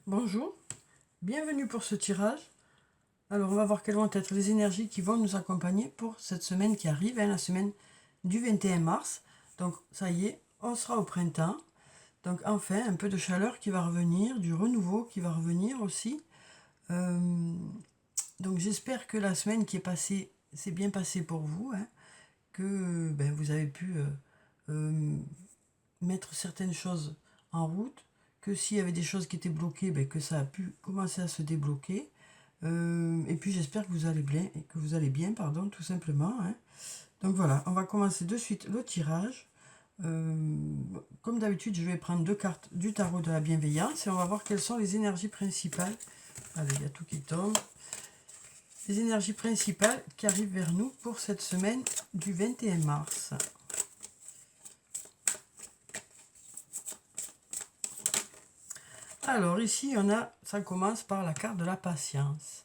Bonjour, bienvenue pour ce tirage. Alors on va voir quelles vont être les énergies qui vont nous accompagner pour cette semaine qui arrive, la semaine du 21 mars. Donc ça y est, on sera au printemps. Donc enfin, un peu de chaleur qui va revenir, du renouveau qui va revenir aussi. Donc j'espère que la semaine qui est passée s'est bien passée pour vous, que vous avez pu mettre certaines choses en route, que s'il y avait des choses qui étaient bloquées, que ça a pu commencer à se débloquer. Et puis j'espère que vous allez bien, pardon, tout simplement. Donc voilà, on va commencer de suite le tirage. Comme d'habitude, je vais prendre 2 cartes du tarot de la bienveillance et on va voir quelles sont les énergies principales. Allez, il y a tout qui tombe. Les énergies principales qui arrivent vers nous pour cette semaine du 21 mars. Alors ici, ça commence par la carte de la patience.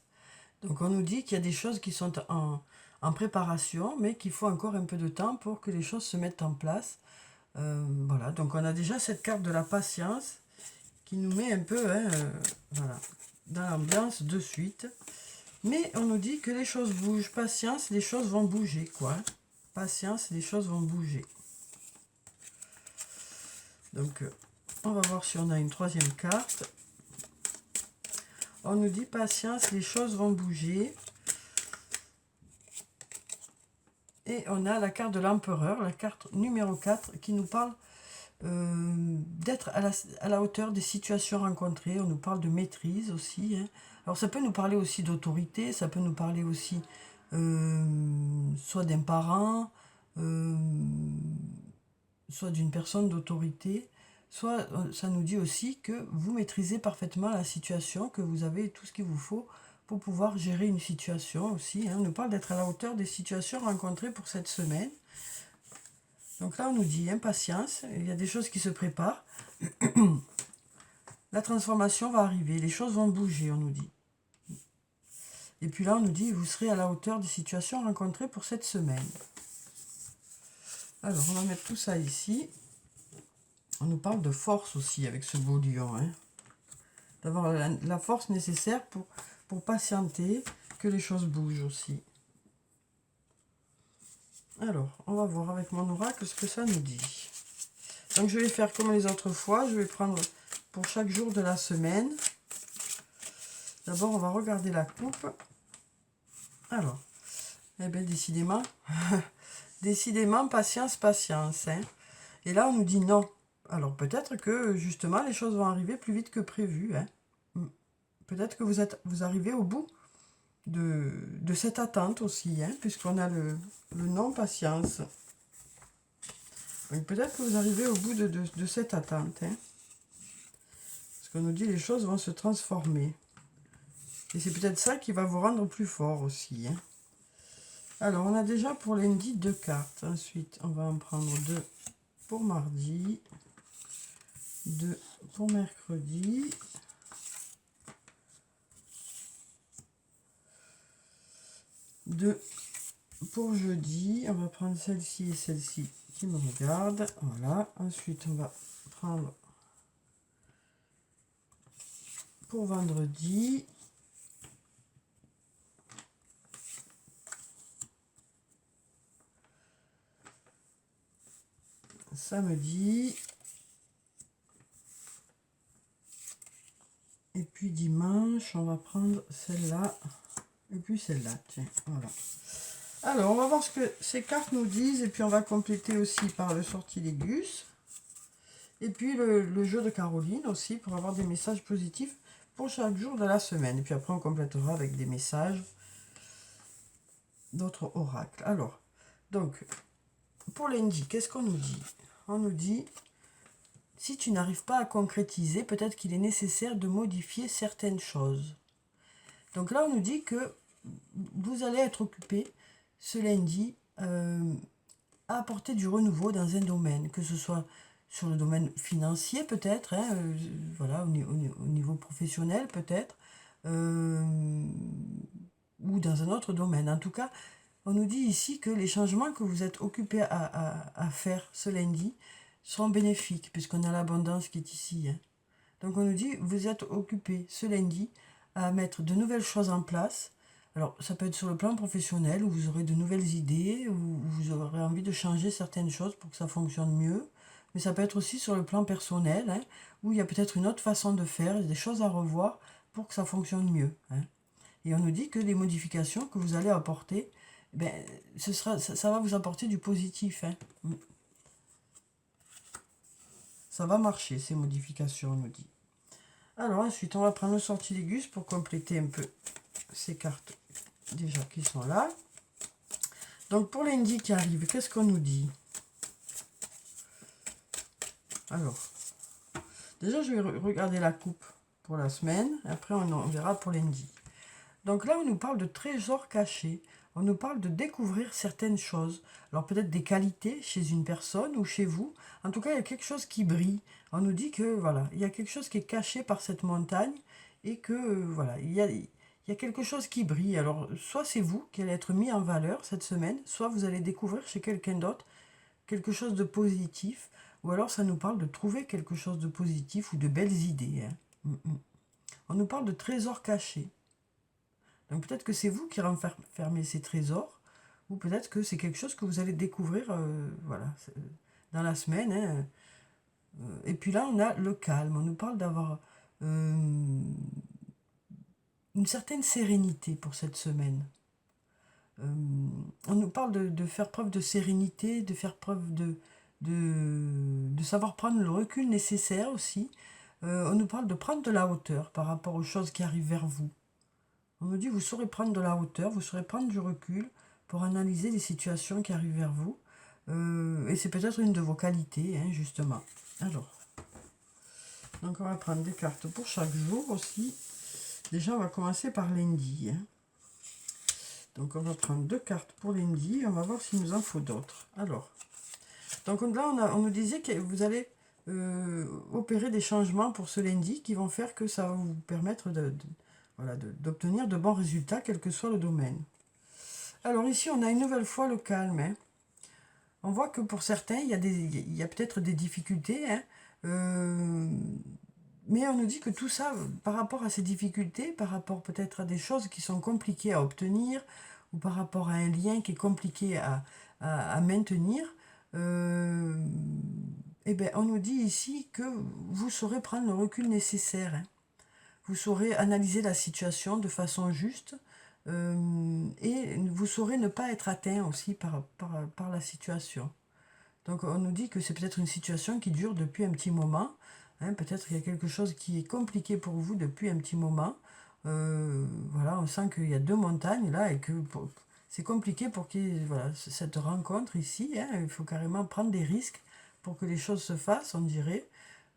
Donc on nous dit qu'il y a des choses qui sont en préparation, mais qu'il faut encore un peu de temps pour que les choses se mettent en place. Voilà, donc on a déjà cette carte de la patience qui nous met un peu voilà, dans l'ambiance de suite. Mais on nous dit que les choses bougent. Patience, les choses vont bouger, quoi. Patience, les choses vont bouger. Donc on va voir si on a une troisième carte. On nous dit patience, les choses vont bouger. Et on a la carte de l'empereur, la carte numéro 4, qui nous parle d'être à la hauteur des situations rencontrées. On nous parle de maîtrise aussi. Alors ça peut nous parler aussi d'autorité, ça peut nous parler aussi soit d'un parent, soit d'une personne d'autorité, soit ça nous dit aussi que vous maîtrisez parfaitement la situation, que vous avez tout ce qu'il vous faut pour pouvoir gérer une situation aussi. On nous parle d'être à la hauteur des situations rencontrées pour cette semaine. Donc là, on nous dit impatience, il y a des choses qui se préparent. La transformation va arriver, les choses vont bouger, on nous dit. Et puis là, on nous dit, vous serez à la hauteur des situations rencontrées pour cette semaine. Alors, on va mettre tout ça ici. On nous parle de force aussi avec ce beau lion. D'avoir la force nécessaire pour patienter, que les choses bougent aussi. Alors, on va voir avec mon oracle ce que ça nous dit. Donc, je vais faire comme les autres fois. Je vais prendre pour chaque jour de la semaine. D'abord, on va regarder la coupe. Alors, eh bien, décidément, décidément, patience, patience. Et là, on nous dit non. Alors, peut-être que, justement, les choses vont arriver plus vite que prévu. Peut-être que vous arrivez au bout de cette attente aussi, puisqu'on a le non-patience. Donc, peut-être que vous arrivez au bout de cette attente. Parce qu'on nous dit les choses vont se transformer. Et c'est peut-être ça qui va vous rendre plus fort aussi. Alors, on a déjà pour lundi 2 cartes. Ensuite, on va en prendre 2 pour mardi, 2 pour mercredi, 2 pour jeudi. On va prendre celle-ci et celle-ci qui me regardent. Voilà. Ensuite, on va prendre pour vendredi. Samedi. Et puis dimanche, on va prendre celle-là. Et puis celle-là. Tiens, voilà. Alors, on va voir ce que ces cartes nous disent. Et puis, on va compléter aussi par le sortilègus. Et puis, le jeu de Caroline aussi, pour avoir des messages positifs pour chaque jour de la semaine. Et puis après, on complétera avec des messages d'autres oracles. Alors, donc, pour lundi, qu'est-ce qu'on nous dit? On nous dit, si tu n'arrives pas à concrétiser, peut-être qu'il est nécessaire de modifier certaines choses. Donc là, on nous dit que vous allez être occupé ce lundi à apporter du renouveau dans un domaine, que ce soit sur le domaine financier peut-être, voilà, au niveau professionnel peut-être, ou dans un autre domaine. En tout cas, on nous dit ici que les changements que vous êtes occupés à faire ce lundi seront bénéfiques, puisqu'on a l'abondance qui est ici. Donc on nous dit, vous êtes occupé ce lundi à mettre de nouvelles choses en place. Alors ça peut être sur le plan professionnel, où vous aurez de nouvelles idées, où vous aurez envie de changer certaines choses pour que ça fonctionne mieux. Mais ça peut être aussi sur le plan personnel, hein, où il y a peut-être une autre façon de faire, des choses à revoir pour que ça fonctionne mieux. Hein. Et on nous dit que les modifications que vous allez apporter, ben, ça va vous apporter du positif. Hein. Ça va marcher, ces modifications, on nous dit. Alors ensuite, on va prendre le sortilège pour compléter un peu ces cartes déjà qui sont là. Donc pour lundi qui arrive, qu'est-ce qu'on nous dit? Alors, déjà je vais regarder la coupe pour la semaine, après on verra pour lundi. Donc là, on nous parle de trésors cachés, on nous parle de découvrir certaines choses. Alors peut-être des qualités chez une personne ou chez vous. En tout cas, il y a quelque chose qui brille. On nous dit que voilà, il y a quelque chose qui est caché par cette montagne et que voilà, il y a quelque chose qui brille. Alors soit c'est vous qui allez être mis en valeur cette semaine, soit vous allez découvrir chez quelqu'un d'autre quelque chose de positif, ou alors ça nous parle de trouver quelque chose de positif ou de belles idées. Hein. On nous parle de trésors cachés. Donc peut-être que c'est vous qui renfermez ces trésors, ou peut-être que c'est quelque chose que vous allez découvrir voilà, dans la semaine. Hein. Et puis là, on a le calme. On nous parle d'avoir une certaine sérénité pour cette semaine. On nous parle de faire preuve de sérénité, de faire preuve de savoir prendre le recul nécessaire aussi. On nous parle de prendre de la hauteur par rapport aux choses qui arrivent vers vous. On nous dit vous saurez prendre de la hauteur, vous saurez prendre du recul pour analyser les situations qui arrivent vers vous. Et c'est peut-être une de vos qualités, hein, justement. Alors, donc on va prendre des cartes pour chaque jour aussi. Déjà, on va commencer par lundi. Hein. Donc on va prendre 2 cartes pour lundi. On va voir s'il nous en faut d'autres. Alors, donc là, on nous disait que vous allez opérer des changements pour ce lundi qui vont faire que ça va vous permettre voilà, d'obtenir de bons résultats, quel que soit le domaine. Alors ici, on a une nouvelle fois le calme. Hein. On voit que pour certains, il y a peut-être des difficultés. Hein. Mais on nous dit que tout ça, par rapport à ces difficultés, par rapport peut-être à des choses qui sont compliquées à obtenir, ou par rapport à un lien qui est compliqué à maintenir, eh bien, on nous dit ici que vous saurez prendre le recul nécessaire. Hein. Vous saurez analyser la situation de façon juste et vous saurez ne pas être atteint aussi par la situation. Donc on nous dit que c'est peut-être une situation qui dure depuis un petit moment. Hein, peut-être qu'il y a quelque chose qui est compliqué pour vous depuis un petit moment. Voilà, on sent qu'il y a 2 montagnes là et que c'est compliqué pour qu'il voilà, cette rencontre ici. Hein, il faut carrément prendre des risques pour que les choses se fassent, on dirait.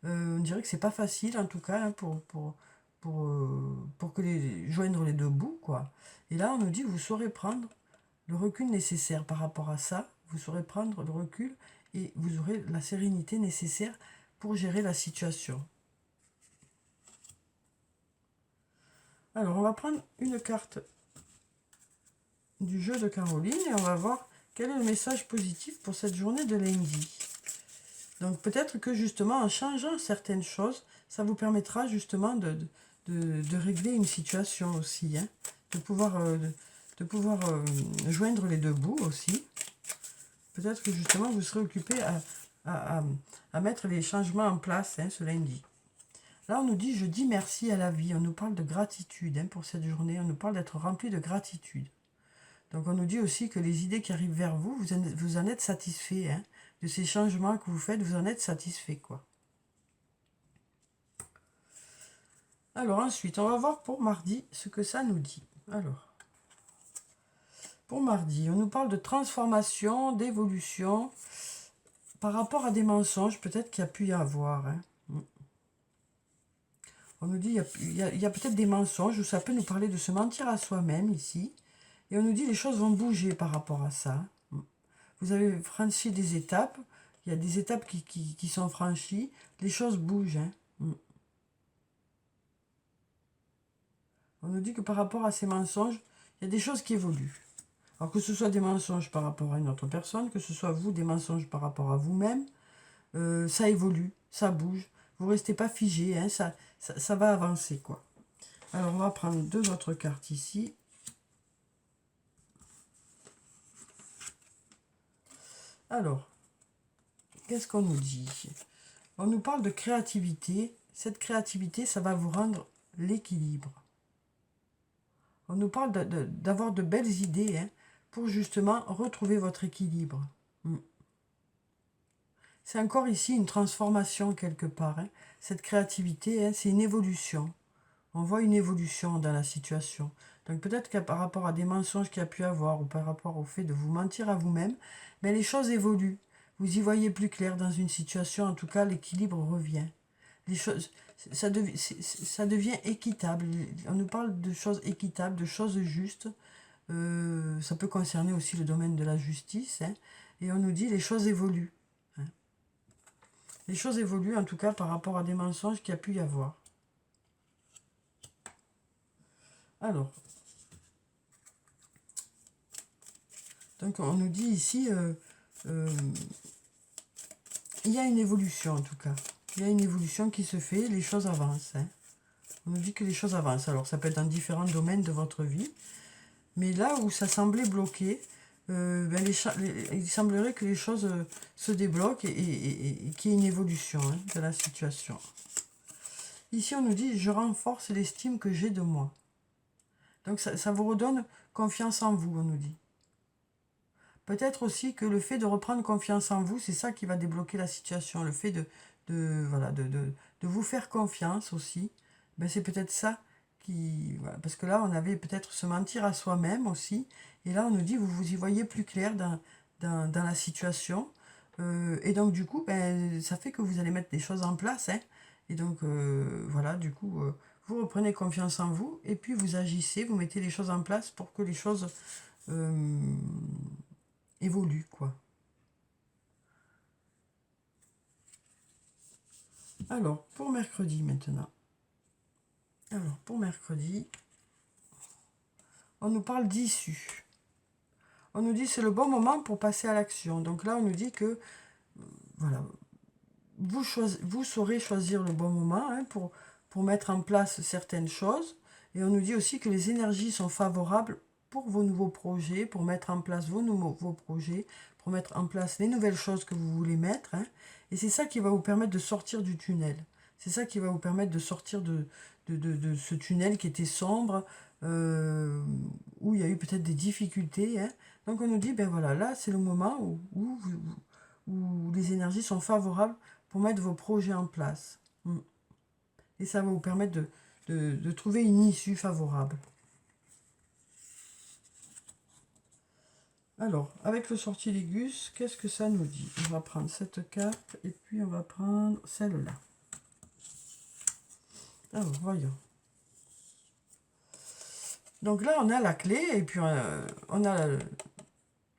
On dirait que c'est pas facile en tout cas hein, pour joindre les 2 bouts, quoi. Et là, on nous dit, vous saurez prendre le recul nécessaire par rapport à ça. Vous saurez prendre le recul et vous aurez la sérénité nécessaire pour gérer la situation. Alors, on va prendre une carte du jeu de Caroline et on va voir quel est le message positif pour cette journée de lundi. Donc, peut-être que justement, en changeant certaines choses, ça vous permettra justement de régler une situation aussi, hein, de pouvoir joindre les 2 bouts aussi. Peut-être que justement vous serez occupé à mettre les changements en place hein, ce lundi. Là on nous dit je dis merci à la vie, on nous parle de gratitude hein, pour cette journée, on nous parle d'être rempli de gratitude. Donc on nous dit aussi que les idées qui arrivent vers vous, vous en êtes satisfait, hein, de ces changements que vous faites, vous en êtes satisfait quoi. Alors ensuite, on va voir pour mardi ce que ça nous dit. Alors, pour mardi, on nous parle de transformation, d'évolution, par rapport à des mensonges, peut-être qu'il y a pu y avoir. Hein. On nous dit il y a peut-être des mensonges, ou ça peut nous parler de se mentir à soi-même ici. Et on nous dit les choses vont bouger par rapport à ça. Vous avez franchi des étapes, il y a des étapes qui sont franchies, les choses bougent. Hein. On nous dit que par rapport à ces mensonges, il y a des choses qui évoluent. Alors que ce soit des mensonges par rapport à une autre personne, que ce soit vous des mensonges par rapport à vous-même, ça évolue, ça bouge. Vous restez pas figé, hein, ça va avancer, quoi. Alors, on va prendre 2 autres cartes ici. Alors, qu'est-ce qu'on nous dit? On nous parle de créativité. Cette créativité, ça va vous rendre l'équilibre. On nous parle d'avoir de belles idées, hein, pour justement retrouver votre équilibre. C'est encore ici une transformation quelque part, hein. Cette créativité, hein, c'est une évolution. On voit une évolution dans la situation. Donc peut-être que par rapport à des mensonges qu'il y a pu avoir ou par rapport au fait de vous mentir à vous-même, mais les choses évoluent. Vous y voyez plus clair dans une situation, en tout cas l'équilibre revient. Les choses, ça devient équitable. On nous parle de choses équitables, de choses justes. Ça peut concerner aussi le domaine de la justice, hein. Et on nous dit les choses évoluent. Hein. Les choses évoluent en tout cas par rapport à des mensonges qu'il y a pu y avoir. Alors, donc on nous dit ici, il y a une évolution en tout cas. Il y a une évolution qui se fait, les choses avancent. Hein. On nous dit que les choses avancent. Alors ça peut être dans différents domaines de votre vie. Mais là où ça semblait bloqué, il semblerait que les choses se débloquent et qu'il y ait une évolution, hein, de la situation. Ici on nous dit, je renforce l'estime que j'ai de moi. Donc ça vous redonne confiance en vous, on nous dit. Peut-être aussi que le fait de reprendre confiance en vous, c'est ça qui va débloquer la situation. Le fait de vous faire confiance aussi, ben c'est peut-être ça qui... Voilà. Parce que là, on avait peut-être se mentir à soi-même aussi. Et là, on nous dit, vous vous y voyez plus clair dans la situation. Et donc, du coup, ben, ça fait que vous allez mettre des choses en place. Hein. Et donc, voilà, du coup, vous reprenez confiance en vous. Et puis, vous agissez, vous mettez les choses en place pour que les choses... évolue, quoi. Alors, pour mercredi maintenant. Alors, pour mercredi, on nous parle d'issue. On nous dit c'est le bon moment pour passer à l'action. Donc là, on nous dit que, voilà, vous saurez choisir le bon moment, hein, pour mettre en place certaines choses. Et on nous dit aussi que les énergies sont favorables pour vos nouveaux projets, pour mettre en place vos nouveaux projets, pour mettre en place les nouvelles choses que vous voulez mettre. Hein. Et c'est ça qui va vous permettre de sortir du tunnel. C'est ça qui va vous permettre de sortir de ce tunnel qui était sombre, où il y a eu peut-être des difficultés. Hein. Donc on nous dit, ben voilà, là c'est le moment où les énergies sont favorables pour mettre vos projets en place. Et ça va vous permettre de trouver une issue favorable. Alors, avec le sortilègus, qu'est-ce que ça nous dit? On va prendre cette carte et puis on va prendre celle-là. Alors, voyons. Donc là, on a la clé et puis on a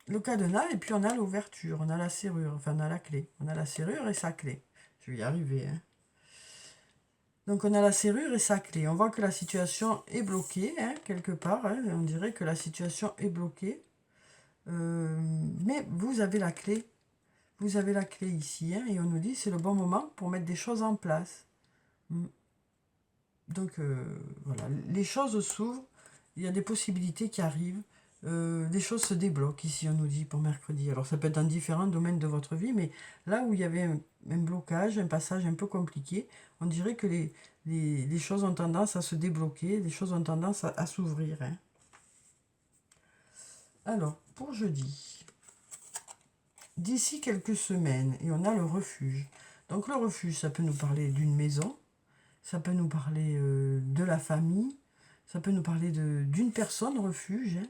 le cadenas et puis on a l'ouverture, on a la serrure, enfin on a la clé. On a la serrure et sa clé. Je vais y arriver, hein. Donc on a la serrure et sa clé. On voit que la situation est bloquée, hein, quelque part. Hein. On dirait que la situation est bloquée. Mais vous avez la clé. Vous avez la clé ici. Hein, et on nous dit c'est le bon moment pour mettre des choses en place. Donc voilà, les choses s'ouvrent. Il y a des possibilités qui arrivent. Des choses se débloquent ici, on nous dit, pour mercredi. Alors ça peut être dans différents domaines de votre vie, mais là où il y avait un blocage, un passage un peu compliqué, on dirait que les choses ont tendance à se débloquer, les choses ont tendance à s'ouvrir. Hein. Alors, pour jeudi, d'ici quelques semaines, et on a le refuge. Donc le refuge, ça peut nous parler d'une maison, ça peut nous parler de la famille, ça peut nous parler d'une personne refuge, hein,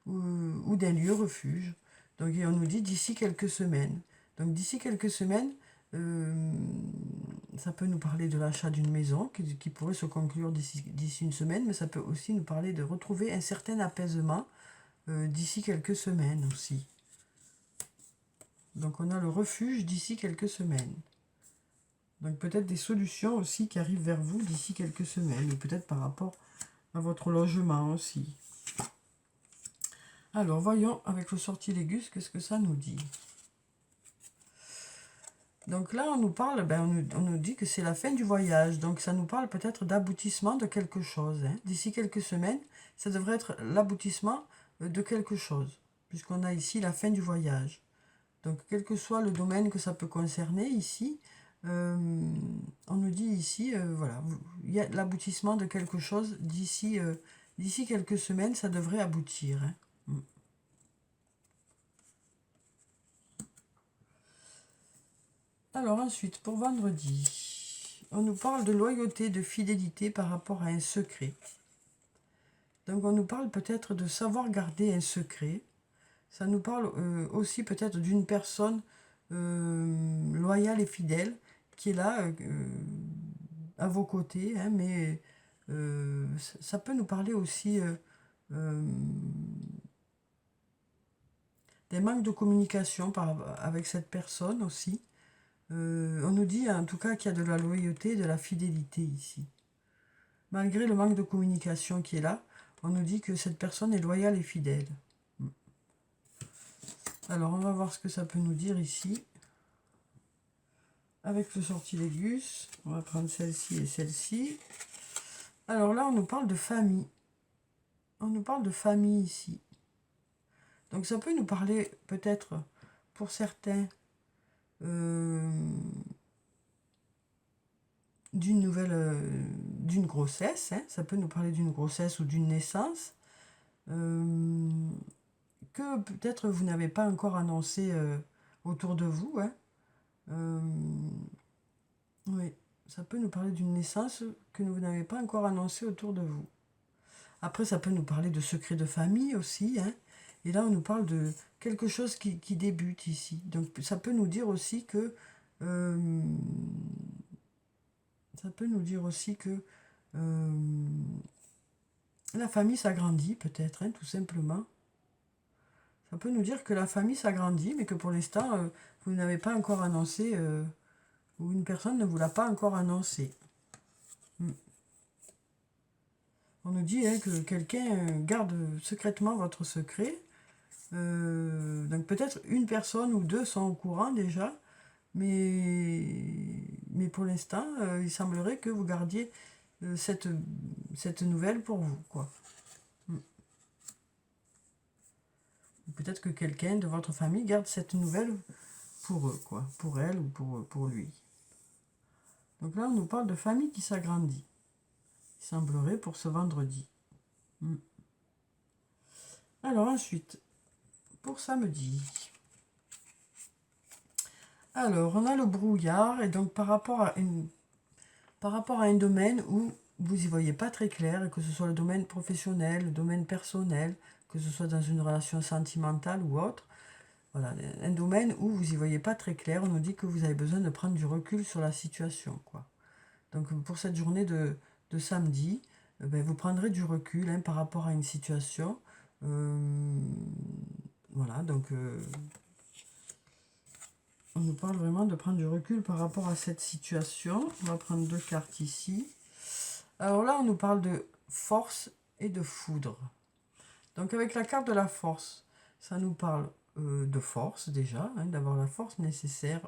ou d'un lieu refuge. Donc on nous dit d'ici quelques semaines. Donc d'ici quelques semaines, ça peut nous parler de l'achat d'une maison qui pourrait se conclure d'ici une semaine, mais ça peut aussi nous parler de retrouver un certain apaisement d'ici quelques semaines aussi. Donc on a le refuge d'ici quelques semaines. Donc peut-être des solutions aussi qui arrivent vers vous d'ici quelques semaines, ou peut-être par rapport à votre logement aussi. Alors voyons avec le sortilègus, qu'est-ce que ça nous dit? Donc là, on nous parle, on nous dit que c'est la fin du voyage. Donc ça nous parle peut-être d'aboutissement de quelque chose, hein. D'ici quelques semaines, ça devrait être l'aboutissement de quelque chose, puisqu'on a ici la fin du voyage. Donc quel que soit le domaine que ça peut concerner ici, on nous dit ici, voilà, il y a l'aboutissement de quelque chose d'ici quelques semaines, ça devrait aboutir, hein. Alors ensuite, pour vendredi, on nous parle de loyauté, de fidélité par rapport à un secret. Donc on nous parle peut-être de savoir garder un secret. Ça nous parle aussi peut-être d'une personne loyale et fidèle qui est là à vos côtés, hein, mais ça peut nous parler aussi des manques de communication avec cette personne aussi. On nous dit en tout cas qu'il y a de la loyauté, de la fidélité ici. Malgré le manque de communication qui est là, on nous dit que cette personne est loyale et fidèle. Alors, on va voir ce que ça peut nous dire ici. Avec le sortilégus, on va prendre celle-ci et celle-ci. Alors là, on nous parle de famille. On nous parle de famille ici. Donc ça peut nous parler peut-être, pour certains, d'une grossesse, hein. Ça peut nous parler d'une grossesse ou d'une naissance que peut-être vous n'avez pas encore annoncé autour de vous, hein. Oui, ça peut nous parler d'une naissance que vous n'avez pas encore annoncé autour de vous. Après, ça peut nous parler de secrets de famille aussi, hein. Et là, on nous parle de quelque chose qui débute ici. Donc, ça peut nous dire aussi que la famille s'agrandit peut-être, hein, tout simplement. Ça peut nous dire que la famille s'agrandit, mais que pour l'instant, vous n'avez pas encore annoncé, ou une personne ne vous l'a pas encore annoncé. On nous dit, hein, que quelqu'un garde secrètement votre secret. Donc peut-être une personne ou deux sont au courant déjà, mais pour l'instant, il semblerait que vous gardiez cette nouvelle pour vous, quoi. Peut-être que quelqu'un de votre famille garde cette nouvelle pour eux, quoi, pour elle ou pour lui. Donc là, on nous parle de famille qui s'agrandit. Il semblerait pour ce vendredi. Alors ensuite, pour samedi. Alors, on a le brouillard, et donc par rapport à un domaine où vous n'y voyez pas très clair, que ce soit le domaine professionnel, le domaine personnel, que ce soit dans une relation sentimentale ou autre, voilà, un domaine où vous n'y voyez pas très clair, on nous dit que vous avez besoin de prendre du recul sur la situation, quoi. Donc pour cette journée de samedi, vous prendrez du recul, hein, par rapport à une situation. Voilà, donc on nous parle vraiment de prendre du recul par rapport à cette situation. On va prendre deux cartes ici. Alors là, on nous parle de force et de foudre. Donc avec la carte de la force, ça nous parle de force déjà, hein, d'avoir la force nécessaire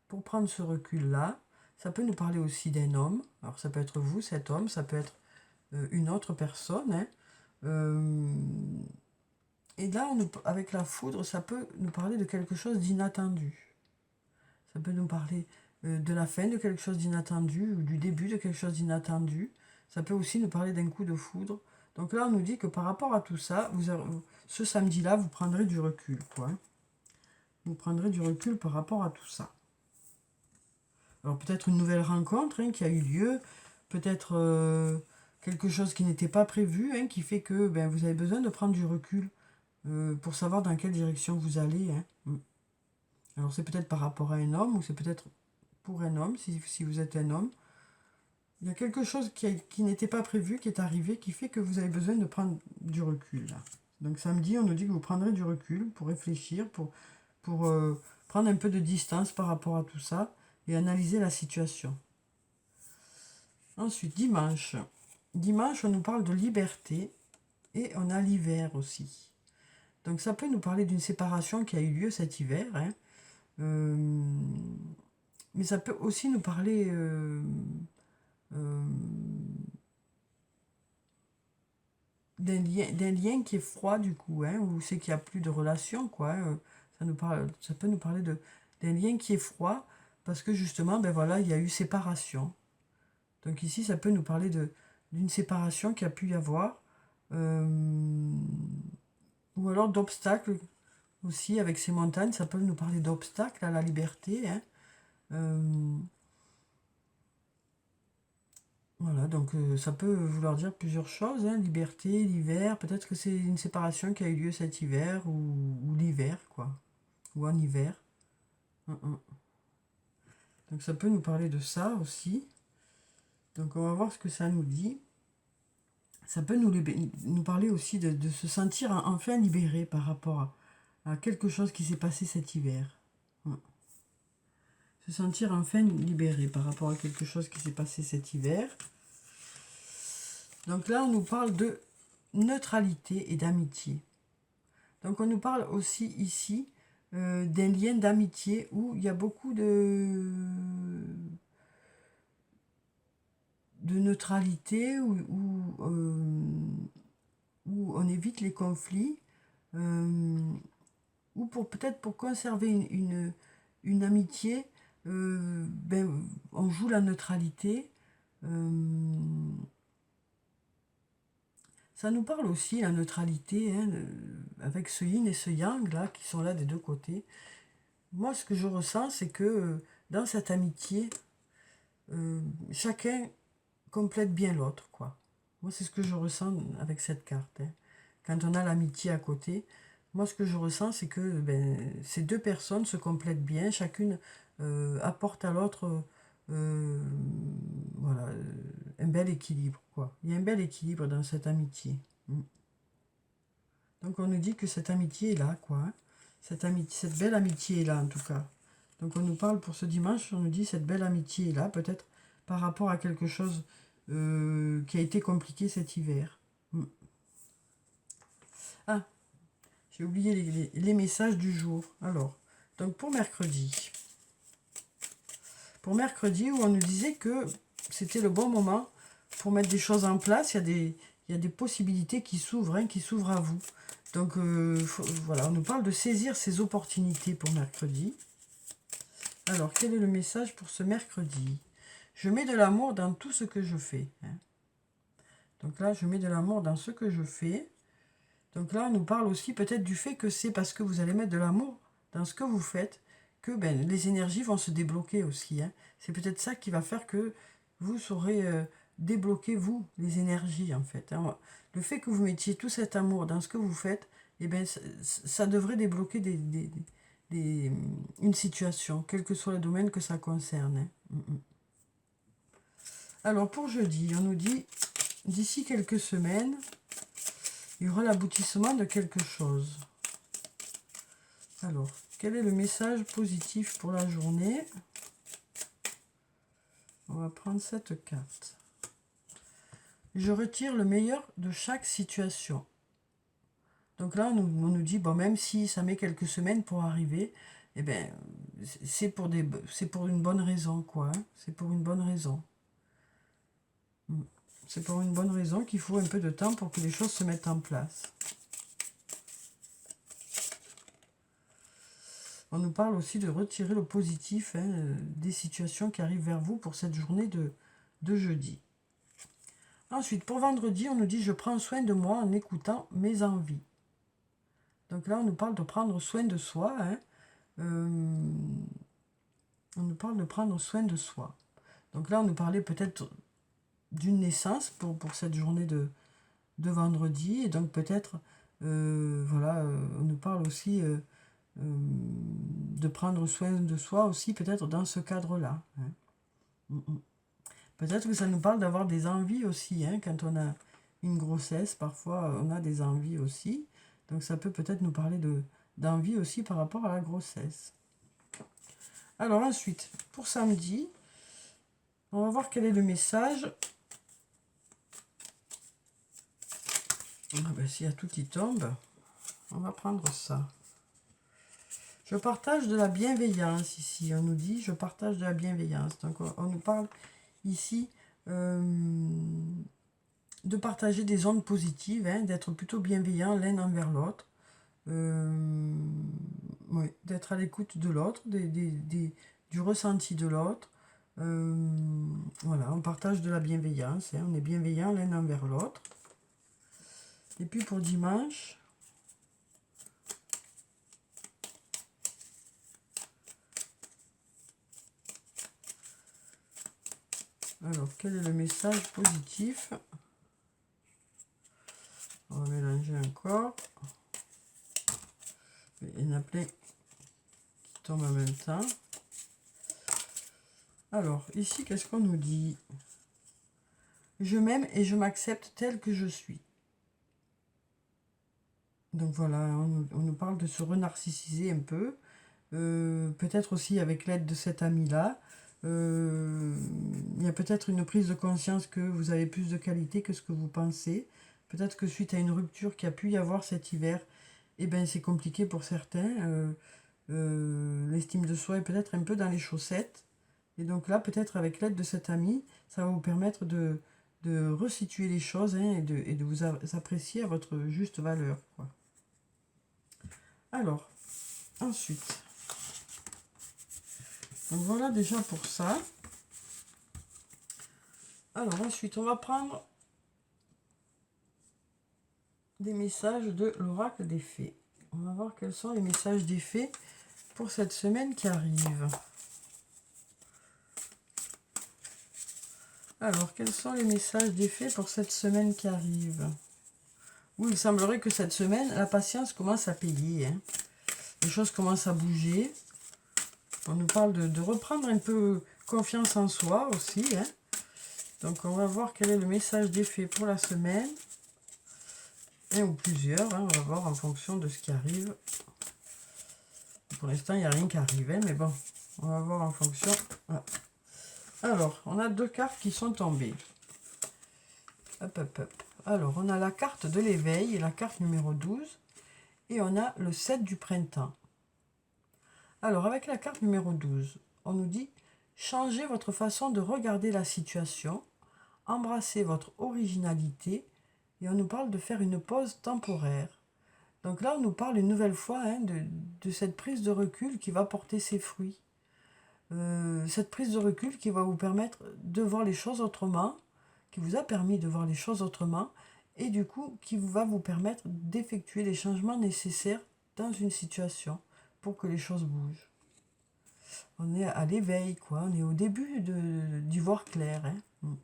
pour prendre ce recul-là. Ça peut nous parler aussi d'un homme. Alors ça peut être vous, cet homme, ça peut être une autre personne, hein. Et là, avec la foudre, ça peut nous parler de quelque chose d'inattendu. Ça peut nous parler de la fin de quelque chose d'inattendu ou du début de quelque chose d'inattendu. Ça peut aussi nous parler d'un coup de foudre. Donc là, on nous dit que par rapport à tout ça, ce samedi-là, vous prendrez du recul, quoi. Vous prendrez du recul par rapport à tout ça. Alors peut-être une nouvelle rencontre, hein, qui a eu lieu, peut-être quelque chose qui n'était pas prévu, hein, qui fait que vous avez besoin de prendre du recul pour savoir dans quelle direction vous allez, hein. Alors c'est peut-être par rapport à un homme, ou c'est peut-être pour un homme, si vous êtes un homme. Il y a quelque chose qui n'était pas prévu, qui est arrivé, qui fait que vous avez besoin de prendre du recul, là. Donc samedi, on nous dit que vous prendrez du recul pour réfléchir, pour prendre un peu de distance par rapport à tout ça et analyser la situation. Ensuite, dimanche. Dimanche, on nous parle de liberté et on a l'hiver aussi. Donc ça peut nous parler d'une séparation qui a eu lieu cet hiver, hein. Mais ça peut aussi nous parler d'un lien qui est froid du coup, hein, où c'est qu'il n'y a plus de relation, quoi. Ça peut nous parler d'un lien qui est froid, parce que justement, ben voilà, il y a eu séparation. Donc ici, ça peut nous parler d'une séparation qui a pu y avoir, ou alors d'obstacles aussi avec ces montagnes, ça peut nous parler d'obstacles à la liberté, hein. Voilà, donc ça peut vouloir dire plusieurs choses, hein, liberté, l'hiver, peut-être que c'est une séparation qui a eu lieu cet hiver ou l'hiver, quoi, ou en hiver. Donc ça peut nous parler de ça aussi. Donc on va voir ce que ça nous dit. Ça peut nous parler aussi de se sentir enfin libéré par rapport à quelque chose qui s'est passé cet hiver. Se sentir enfin libéré par rapport à quelque chose qui s'est passé cet hiver. Donc là, on nous parle de neutralité et d'amitié. Donc on nous parle aussi ici d'un lien d'amitié où il y a beaucoup de neutralité, où on évite les conflits, ou peut-être pour conserver une amitié, ben, on joue la neutralité. Ça nous parle aussi, la neutralité, hein, avec ce yin et ce yang, là, qui sont là des deux côtés. Moi, ce que je ressens, c'est que dans cette amitié, chacun complète bien l'autre, quoi. Moi, c'est ce que je ressens avec cette carte, hein. Quand on a l'amitié à côté, moi, ce que je ressens, c'est que ces deux personnes se complètent bien, chacune apporte à l'autre voilà, un bel équilibre, quoi. Il y a un bel équilibre dans cette amitié. Donc on nous dit que cette amitié est là, quoi, hein. Cette belle amitié est là, en tout cas. Donc on nous parle pour ce dimanche, on nous dit cette belle amitié est là, peut-être par rapport à quelque chose qui a été compliqué cet hiver. Ah, j'ai oublié les messages du jour. Alors, donc pour mercredi. Pour mercredi, où on nous disait que c'était le bon moment pour mettre des choses en place. Il y a des possibilités qui s'ouvrent, hein, qui s'ouvrent à vous. Donc voilà, on nous parle de saisir ces opportunités pour mercredi. Alors, quel est le message pour ce mercredi? Je mets de l'amour dans tout ce que je fais, hein. Donc là, je mets de l'amour dans ce que je fais. Donc là, on nous parle aussi peut-être du fait que c'est parce que vous allez mettre de l'amour dans ce que vous faites que les énergies vont se débloquer aussi, hein. C'est peut-être ça qui va faire que vous saurez débloquer, vous, les énergies, en fait, hein. Le fait que vous mettiez tout cet amour dans ce que vous faites, eh ben, ça devrait débloquer une situation, quel que soit le domaine que ça concerne, hein. Alors, pour jeudi, on nous dit, d'ici quelques semaines, il y aura l'aboutissement de quelque chose. Alors, quel est le message positif pour la journée? On va prendre cette carte. Je retire le meilleur de chaque situation. Donc là, on nous dit, bon, même si ça met quelques semaines pour arriver, eh ben, c'est pour une bonne raison, quoi, hein. C'est pour une bonne raison. C'est pour une bonne raison qu'il faut un peu de temps pour que les choses se mettent en place. On nous parle aussi de retirer le positif, hein, des situations qui arrivent vers vous pour cette journée de jeudi. Ensuite, pour vendredi, on nous dit « Je prends soin de moi en écoutant mes envies ». Donc là, on nous parle de prendre soin de soi, hein. On nous parle de prendre soin de soi. Donc là, on nous parlait peut-être d'une naissance pour cette journée de vendredi. Et donc peut-être, voilà, on nous parle aussi de prendre soin de soi aussi, peut-être dans ce cadre-là, hein. Peut-être que ça nous parle d'avoir des envies aussi, hein. Quand on a une grossesse, parfois on a des envies aussi. Donc ça peut peut-être nous parler d'envie aussi par rapport à la grossesse. Alors ensuite, pour samedi, on va voir quel est le message. Ah ben, s'il y a tout qui tombe, on va prendre ça. Je partage de la bienveillance ici. On nous dit, je partage de la bienveillance. Donc, on nous parle ici de partager des ondes positives, hein, d'être plutôt bienveillant l'un envers l'autre. Oui, d'être à l'écoute de l'autre, du ressenti de l'autre. Voilà, on partage de la bienveillance, hein, on est bienveillant l'un envers l'autre. Et puis pour dimanche, alors quel est le message positif? On va mélanger encore. Il y en a plein qui tombent en même temps. Alors, ici, qu'est-ce qu'on nous dit? Je m'aime et je m'accepte tel que je suis. Donc voilà, on nous parle de se renarcissiser un peu. Peut-être aussi avec l'aide de cet ami-là. Il y a peut-être une prise de conscience que vous avez plus de qualité que ce que vous pensez. Peut-être que suite à une rupture qui a pu y avoir cet hiver, eh ben, c'est compliqué pour certains. L'estime de soi est peut-être un peu dans les chaussettes. Et donc là, peut-être avec l'aide de cet ami, ça va vous permettre de resituer les choses, hein, et de vous apprécier à votre juste valeur, quoi. Alors, ensuite, donc voilà déjà pour ça. Alors ensuite, on va prendre des messages de l'oracle des fées. On va voir quels sont les messages des fées pour cette semaine qui arrive. Alors, quels sont les messages des fées pour cette semaine qui arrive? Oui, il semblerait que cette semaine, la patience commence à payer, hein. Les choses commencent à bouger. On nous parle de reprendre un peu confiance en soi aussi, hein. Donc, on va voir quel est le message des fées pour la semaine. Un ou plusieurs, hein, on va voir en fonction de ce qui arrive. Pour l'instant, il n'y a rien qui arrive, hein, mais bon, on va voir en fonction. Voilà. Alors, on a deux cartes qui sont tombées. Hop, hop, hop. Alors, on a la carte de l'éveil et la carte numéro 12. Et on a le 7 du printemps. Alors, avec la carte numéro 12, on nous dit « Changez votre façon de regarder la situation, embrassez votre originalité » et on nous parle de faire une pause temporaire. Donc là, on nous parle une nouvelle fois, hein, de cette prise de recul qui va porter ses fruits. Cette prise de recul qui va vous permettre de voir les choses autrement, qui vous a permis de voir les choses autrement, et du coup, qui va vous permettre d'effectuer les changements nécessaires dans une situation pour que les choses bougent. On est à l'éveil, quoi. On est au début d'y voir clair, hein.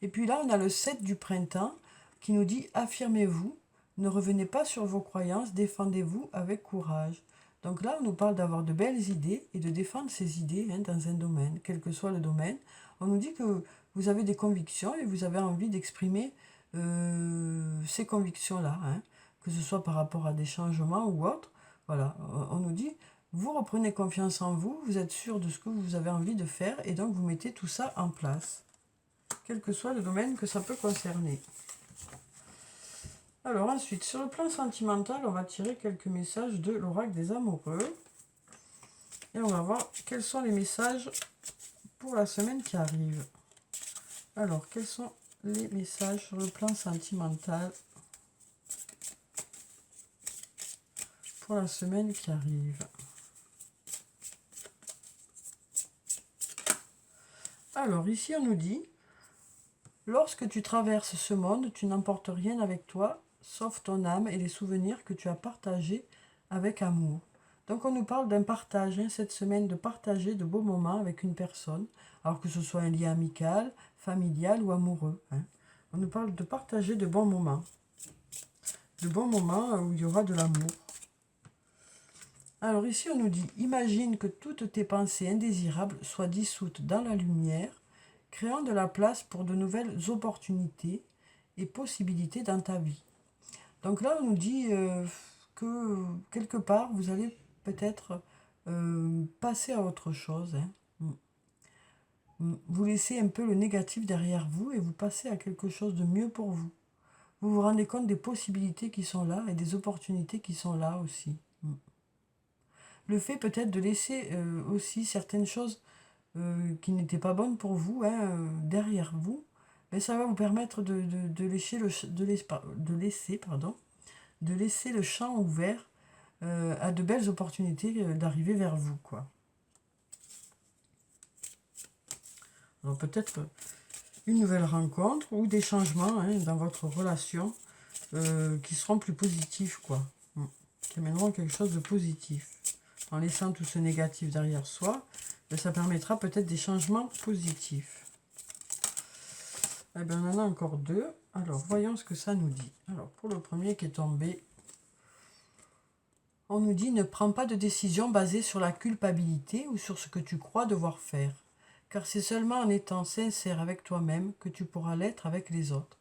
Et puis là, on a le 7 du printemps qui nous dit « Affirmez-vous, ne revenez pas sur vos croyances, défendez-vous avec courage ». Donc là, on nous parle d'avoir de belles idées et de défendre ces idées, hein, dans un domaine, quel que soit le domaine. On nous dit que vous avez des convictions et vous avez envie d'exprimer ces convictions-là, hein, que ce soit par rapport à des changements ou autre. Voilà, on nous dit, vous reprenez confiance en vous, vous êtes sûr de ce que vous avez envie de faire et donc vous mettez tout ça en place, quel que soit le domaine que ça peut concerner. Alors ensuite, sur le plan sentimental, on va tirer quelques messages de l'oracle des amoureux. Et on va voir quels sont les messages pour la semaine qui arrive. Alors, quels sont les messages sur le plan sentimental pour la semaine qui arrive? Alors, ici, on nous dit, lorsque tu traverses ce monde, tu n'emportes rien avec toi, sauf ton âme et les souvenirs que tu as partagés avec amour. Donc, on nous parle d'un partage, hein, cette semaine, de partager de beaux moments avec une personne, alors que ce soit un lien amical, familial ou amoureux, hein. On nous parle de partager de bons moments où il y aura de l'amour. Alors ici, on nous dit, imagine que toutes tes pensées indésirables soient dissoutes dans la lumière, créant de la place pour de nouvelles opportunités et possibilités dans ta vie. Donc là, on nous dit que quelque part, vous allez peut-être passer à autre chose, hein. Vous laissez un peu le négatif derrière vous et vous passez à quelque chose de mieux pour vous. Vous vous rendez compte des possibilités qui sont là et des opportunités qui sont là aussi. le fait peut-être de laisser aussi certaines choses qui n'étaient pas bonnes pour vous, hein, derrière vous, mais ça va vous permettre de laisser de laisser le champ ouvert à de belles opportunités d'arriver vers vous, quoi. Alors peut-être une nouvelle rencontre ou des changements, hein, dans votre relation qui seront plus positifs, quoi. Qui amèneront quelque chose de positif. En laissant tout ce négatif derrière soi, ça permettra peut-être des changements positifs. Eh bien, on en a encore deux. Alors, voyons ce que ça nous dit. Alors, pour le premier qui est tombé, on nous dit « Ne prends pas de décision basée sur la culpabilité ou sur ce que tu crois devoir faire, car c'est seulement en étant sincère avec toi-même que tu pourras l'être avec les autres. »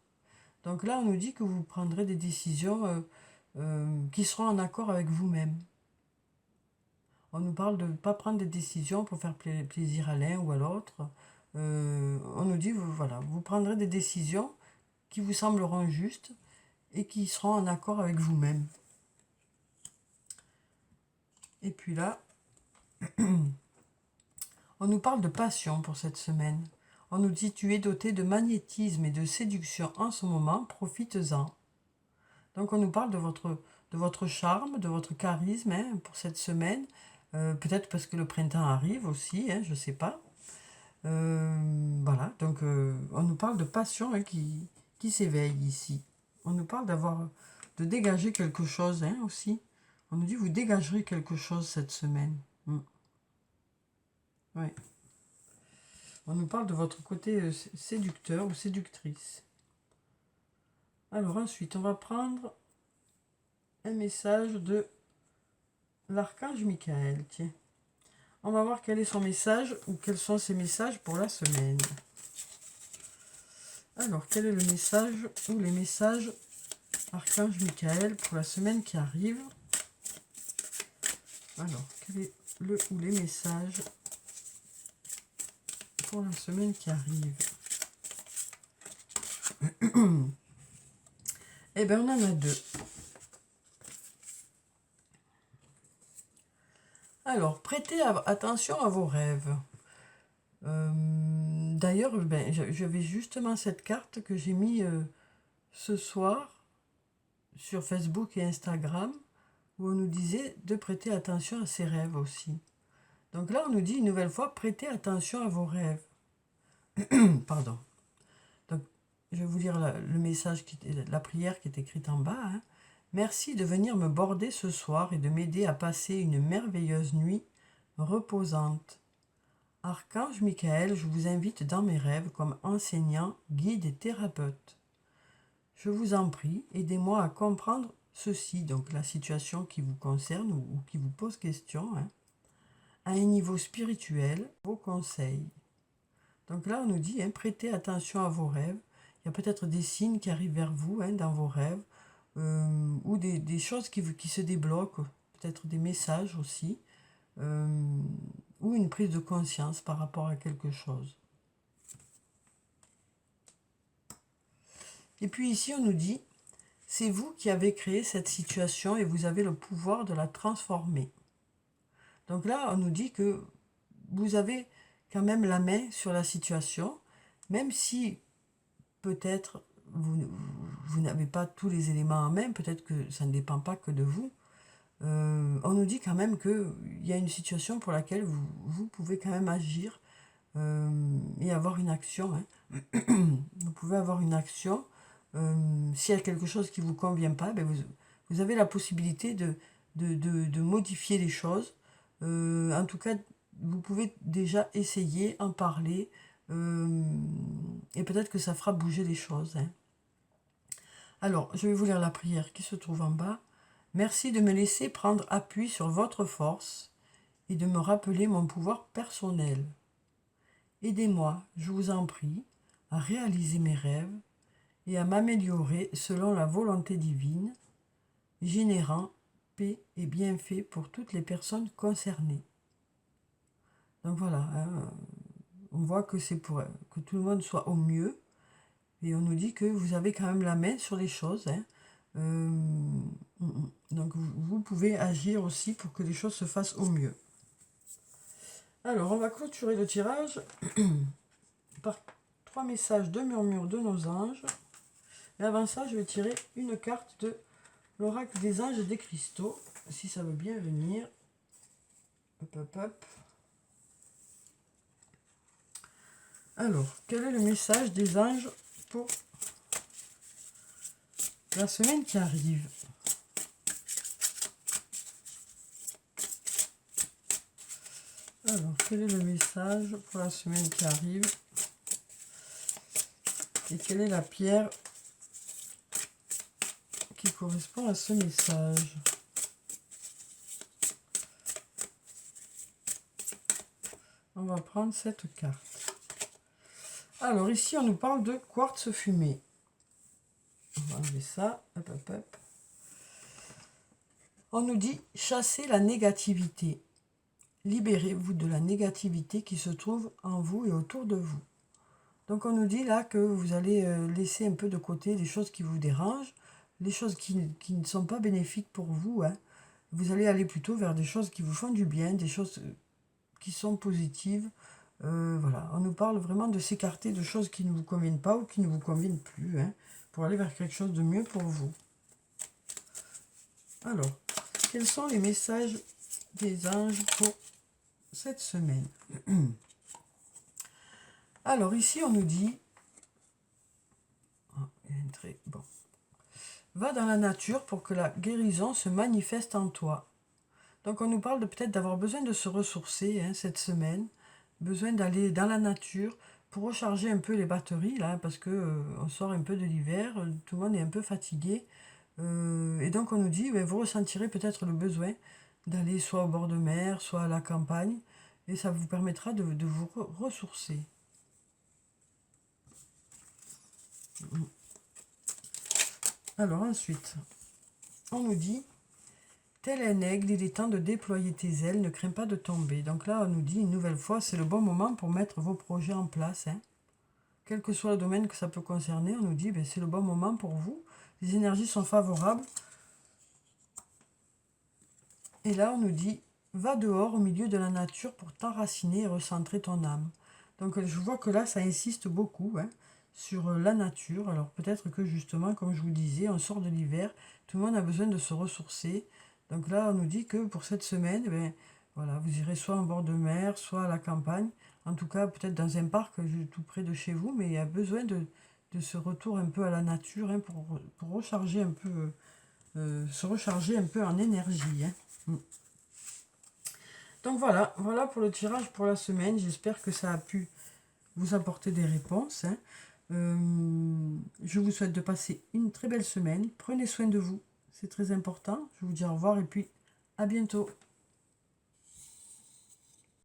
Donc là, on nous dit que vous prendrez des décisions qui seront en accord avec vous-même. On nous parle de ne pas prendre des décisions pour faire plaisir à l'un ou à l'autre. On nous dit, voilà, vous prendrez des décisions qui vous sembleront justes et qui seront en accord avec vous-même. Et puis là, on nous parle de passion pour cette semaine. On nous dit, tu es doté de magnétisme et de séduction en ce moment, profites-en. Donc on nous parle de votre charme, de votre charisme, hein, pour cette semaine. Peut-être parce que le printemps arrive aussi, hein, je ne sais pas. Voilà, donc on nous parle de passion, hein, qui s'éveille ici. On nous parle de dégager quelque chose, hein, aussi. On nous dit vous dégagerez quelque chose cette semaine. Ouais. On nous parle de votre côté séducteur ou séductrice. Alors ensuite, on va prendre un message de l'archange Michael. Tiens. On va voir quel est son message ou quels sont ses messages pour la semaine. Alors, quel est le message ou les messages Archange Michael pour la semaine qui arrive? Alors, quel est le ou les messages pour la semaine qui arrive? Eh bien, on en a deux. Alors, prêtez attention à vos rêves. D'ailleurs, ben, j'avais justement cette carte que j'ai mis ce soir sur Facebook et Instagram, où on nous disait de prêter attention à ses rêves aussi. Donc là, on nous dit une nouvelle fois, prêtez attention à vos rêves. Pardon. Donc, je vais vous lire le message, la prière qui est écrite en bas. Hein. Merci de venir me border ce soir et de m'aider à passer une merveilleuse nuit reposante. Archange Michael, je vous invite dans mes rêves comme enseignant, guide et thérapeute. Je vous en prie, aidez-moi à comprendre ceci, donc la situation qui vous concerne ou qui vous pose question, hein, à un niveau spirituel, vos conseils. Donc là, on nous dit, hein, prêtez attention à vos rêves. Il y a peut-être des signes qui arrivent vers vous, hein, dans vos rêves, ou des choses qui se débloquent, peut-être des messages aussi, ou une prise de conscience par rapport à quelque chose. Et puis ici, on nous dit, c'est vous qui avez créé cette situation et vous avez le pouvoir de la transformer. Donc là, on nous dit que vous avez quand même la main sur la situation, même si peut-être vous n'avez pas tous les éléments en main, peut-être que ça ne dépend pas que de vous. On nous dit quand même qu'il y a une situation pour laquelle vous pouvez quand même agir et avoir une action. Hein. Vous pouvez avoir une action. S'il y a quelque chose qui ne vous convient pas, ben vous avez la possibilité de modifier les choses. En tout cas, vous pouvez déjà essayer, en parler, et peut-être que ça fera bouger les choses. Hein. Alors, je vais vous lire la prière qui se trouve en bas. Merci de me laisser prendre appui sur votre force et de me rappeler mon pouvoir personnel. Aidez-moi, je vous en prie, à réaliser mes rêves et à m'améliorer selon la volonté divine, générant paix et bienfaits pour toutes les personnes concernées. Donc voilà, hein, on voit que c'est pour que tout le monde soit au mieux, et on nous dit que vous avez quand même la main sur les choses. Hein. Donc vous pouvez agir aussi pour que les choses se fassent au mieux. Alors on va clôturer le tirage par 3 messages de murmure de nos anges. Mais avant ça, je vais tirer une carte de l'oracle des anges et des cristaux, si ça veut bien venir. Hop, hop, hop. Alors, quel est le message des anges pour la semaine qui arrive? Alors, quel est le message pour la semaine qui arrive? Et quelle est la pierre qui correspond à ce message? On va prendre cette carte. Alors, ici, on nous parle de quartz fumé. On va enlever ça. Hop, hop, hop. On nous dit chasser la négativité. Libérez-vous de la négativité qui se trouve en vous et autour de vous. Donc on nous dit là que vous allez laisser un peu de côté les choses qui vous dérangent, les choses qui ne sont pas bénéfiques pour vous. Hein. Vous allez aller plutôt vers des choses qui vous font du bien, des choses qui sont positives. Voilà, on nous parle vraiment de s'écarter de choses qui ne vous conviennent pas ou qui ne vous conviennent plus, hein, pour aller vers quelque chose de mieux pour vous. Alors, quels sont les messages des anges pour cette semaine? Alors ici on nous dit, bon, va dans la nature pour que la guérison se manifeste en toi. Donc on nous parle de peut-être d'avoir besoin de se ressourcer, hein, cette semaine, besoin d'aller dans la nature pour recharger un peu les batteries là, parce que on sort un peu de l'hiver, tout le monde est un peu fatigué, et donc on nous dit, vous ressentirez peut-être le besoin d'aller soit au bord de mer, soit à la campagne, et ça vous permettra de vous ressourcer. Alors ensuite, on nous dit, tel un aigle, il est temps de déployer tes ailes, ne crains pas de tomber. Donc là, on nous dit une nouvelle fois, c'est le bon moment pour mettre vos projets en place. Hein. Quel que soit le domaine que ça peut concerner, on nous dit, c'est le bon moment pour vous. Les énergies sont favorables. Et là, on nous dit, va dehors au milieu de la nature pour t'enraciner et recentrer ton âme. Donc je vois que là, ça insiste beaucoup, hein, sur la nature. Alors peut-être que justement, comme je vous disais, on sort de l'hiver, tout le monde a besoin de se ressourcer. Donc là, on nous dit que pour cette semaine, voilà, vous irez soit en bord de mer, soit à la campagne. En tout cas, peut-être dans un parc tout près de chez vous, mais il y a besoin de ce retour un peu à la nature, hein, pour recharger un peu, se recharger un peu en énergie. Hein. Donc voilà pour le tirage pour la semaine. J'espère que ça a pu vous apporter des réponses. Hein. Je vous souhaite de passer une très belle semaine. Prenez soin de vous, c'est très important. Je vous dis au revoir et puis à bientôt.